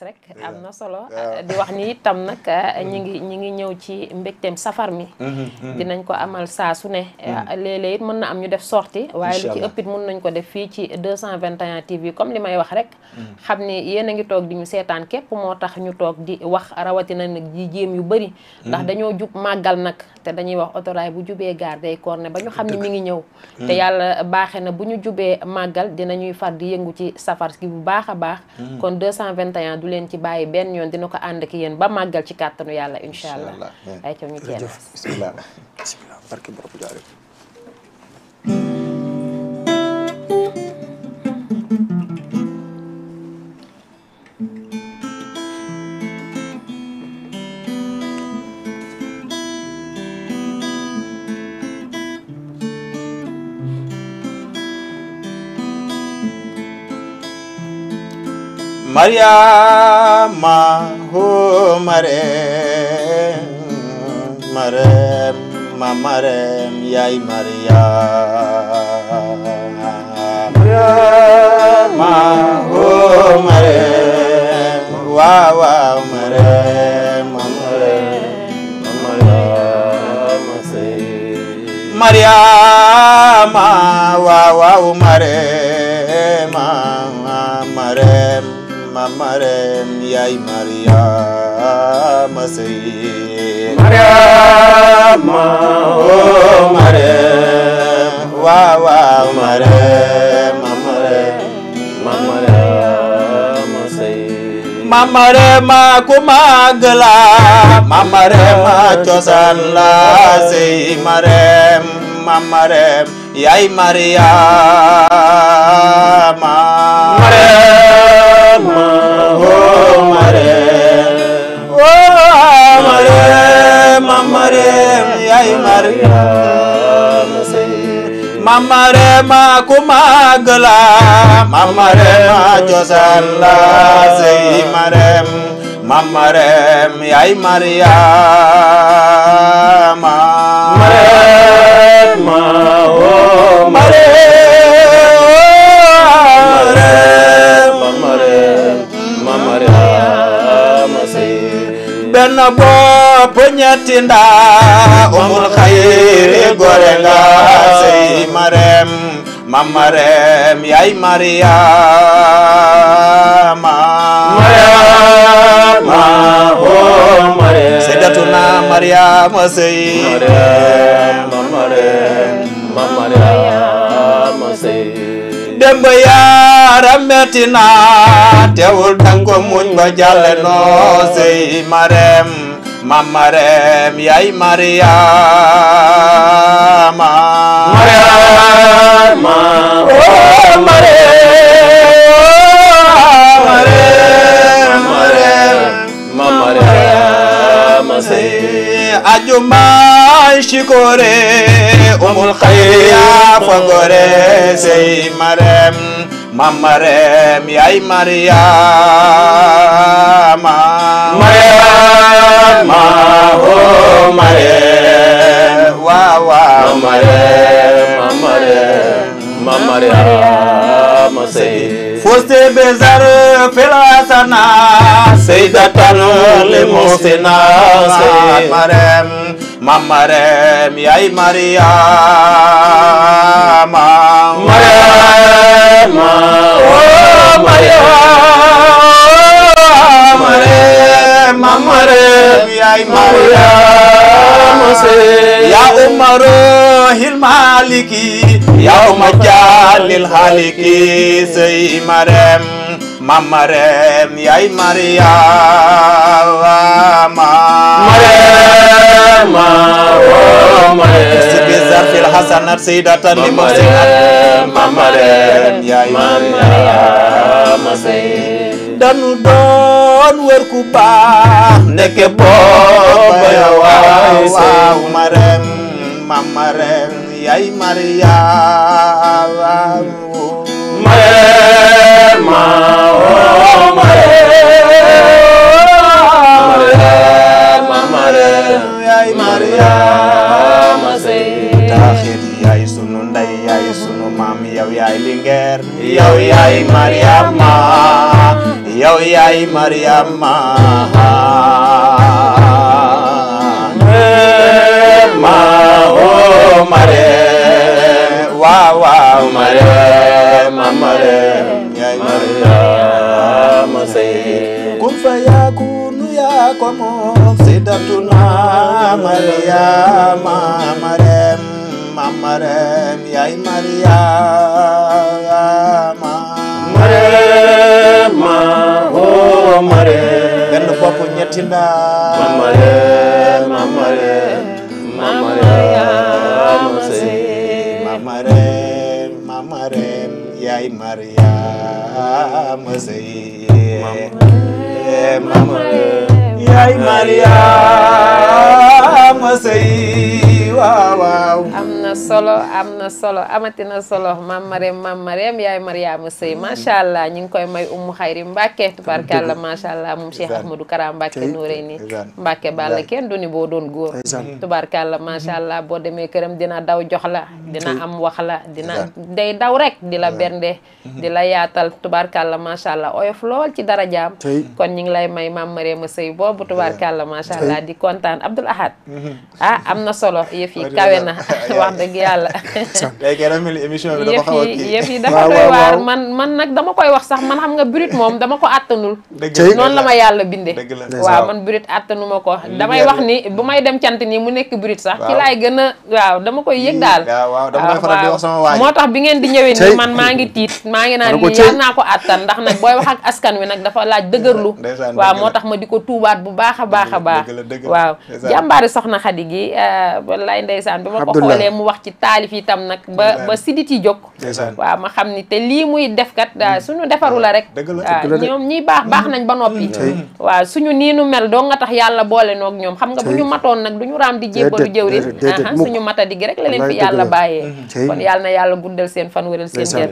rek am na solo di wax ni itam nag ñi ngi ñëw ci mbégteem safar mi dinañ ko amal saa su ne léeg-léeg it mën na am ñu def sortie waaye lu ci ëpp it mën nañ ko def fii ci 221 TV comme li may wax rek xam ni yéen a ngi toog di ñu seetaan képp moo tax ñu toog di wax rawatina nag ji jéem yu bëri ndax dañoo jub màggal nag te dañuy wax autorail bu jubee gaar day corne ba ñu xam ni mi ngi ñëw te yàlla baaxe na bu ñu jubee màggal dinañuy far di yëngu ci safar gi bu baax a baax kon 221 du leen ci bàyyi benn yoon dina ko ànd ak yéen ba màggal ci kàttanu yàlla incha allah ay ca ñu teel bismillah bismillah barke borom jaare Mariama ho Marem Marem ma Marem yaay Mariama ho Marem waaw waaw Marem ma Marem ma Mariama sey Mariama waaw waaw Marem ma Marem Marem yaay Mariama sey Mariama oh Marem waaw waaw Marem Mariama sey Marema ku magla Marema cosaan la sey Marem yaay Mariama Marema ku magla Marema cosaan la sey Marem yaay Mariama Marema oh Mariama sey benn bopp ñetti ndaa umul xayri gore nga sey Marem Marem yaay Mariama oh Marem Sayyidatuna Mariama sey Mariama sey demba yaara metti na teewul dango muñ ba jàlle no sey Marem Marem yaay Mariama Mariama oh Mariama sey ajuma shikore umul khayya fagore sey Marem yaay Mariama Mariama oh Marem waaw waaw Mariama sey foste bezar filasana sayyidatan limusina sey Marem yaay Mariama Mariama oh Marem yaay Mariama sey ya umaru hil maliki ya umajalil haliki sey Marem yaay Mariama Mariama oh Marem fil hasanat sayyidatan li muhsinat Marem yaay Mariama sey danu doon wër ku baax ndeke booba waaw Marem yaay Mariama Marema oh Marem yaay Mariama sey taxit yaay sunu ndey yaay sunu maam yow yaay Linguère yow yaay Mariama yow yaay Mariama ma o Marème waaw waaw Marème yaay Mariama sey kun fa yakunu yaa ko moom Sayyidatuna Mariama Marème yaay Mariama Marème o Marème benn bopp ñetti ndaa Marème sey Marème yaay Mariama sey yaay Mariama sey waaw waaw am na solo amati na solo Mame Marème yaay Mariama sey macha allah ñu ngi koy may Umu Xayri Mbàkke tubarkalla macha allah moom Cheikh Ahmadou Kara Mbàkke Noreyni Mbàkke Balla kenn du ni boo doon góor tubarkalla macha allah boo demee këram dina daw jox la dina am wax la dina day daw rek di la bernde di la yaatal tubarkalla macha allah oyof lool ci dara jaam kon ñu ngi lay may Mame Mariama sey boobu tubarkalla macha allah di kontaan Abdoul Ahad am na solo yëf yi kawe na wax dëgg yàlla yëf yi dafa doy waar man nag dama koy wax sax man xam nga brut moom dama ko àttanul noonu la ma yàlla binde waaw man brut àttanuma ko damay wax ni bu may dem cant nii mu nekk brut sax ci laay gën a waaw dama koy yëg daal waaw moo tax bi ngeen di ñëwee nii man maa ngi tiit maa ngi naan lii yal naa ko àttan ndax nag booy wax ak askan wi nag dafa laaj dëgërlu waaw moo tax ma di ko tuubaat bu baax a baax a baax waaw jàmbaari soxna Xadi gi wallaay ndeysaan bi ma ko xoolee mu wax ci taalif itam nag ba sidit yi jóg waaw ma xam ni te lii muy defkat suñu defaru la rek waaw ñoom ñiy baax nañ ba noppi waaw suñu nii nu mel doo nga tax yàlla boole noog ñoom xam nga bu ñu matoon nag du ñu raam di jébbalu jëwrin suñu matadi gi rek la leen fi yàlla bàyyee kon yàlla na yàlla guddal seen fan wéral seen jër